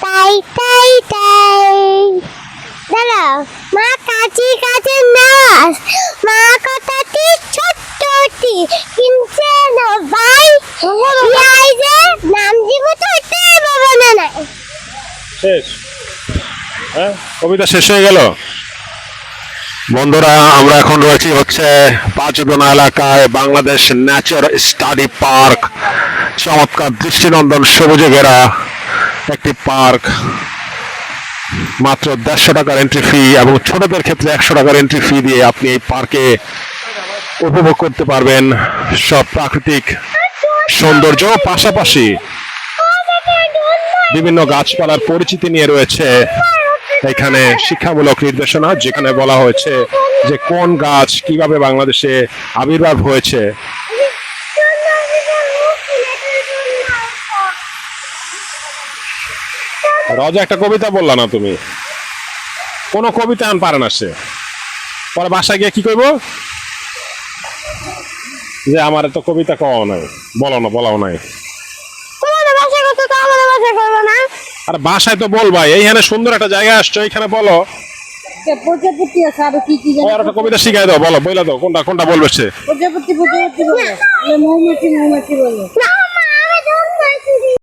তাই তাই তাই দাঁড়াও মা কাছি কাছে নাচ মা কথাটি ছোট্টটি কিনছে না ভাই ইয়াই যে নাম দিব তো এটাই বাবা না না শেষ হ্যাঁ কবিতা শেষ হয়ে গেল বন্ধুরা আমরা এখন রয়েছি হচ্ছে পাঁচদোনা এলাকায় বাংলাদেশ ন্যাচার স্টাডি পার্ক চমৎকার দৃষ্টিনন্দন সবুজে ঘেরা একটি পার্ক মাত্র 150 টাকার এন্ট্রি ফি এবং ছোটদের ক্ষেত্রে 100 টাকার এন্ট্রি ফি দিয়ে আপনি এই পার্কে উপভোগ করতে পারবেন সব প্রাকৃতিক সৌন্দর্য পাশাপাশি বিভিন্ন গাছপালার পরিচিতি নিয়ে রয়েছে এখানে শিক্ষামূলক নির্দেশনা যেখানে বলা হয়েছে যে কোন গাছ কিভাবে বাংলাদেশে আবির্ভাব হয়েছে রজা একটা কবিতা বললা না তুমি কোন কবিতা আন পারে না সে পরে বাসায় গিয়ে কি কইব যে আমার তো কবিতা কওয়া নাই বলাও নাই তোমাদের ভাষা কত তো আমাদের ভাষা করবো না আর বাসায় তো বলবা এইখানে সুন্দর একটা জায়গা আসছো এখানে বলো প্রজাপতি আছে আরো কি কি আর একটা কবিতা শিখাই দাও বলো বইলা দাও কোনটা বলবে সে প্রজাপতি বলে মৌমাছি বলে না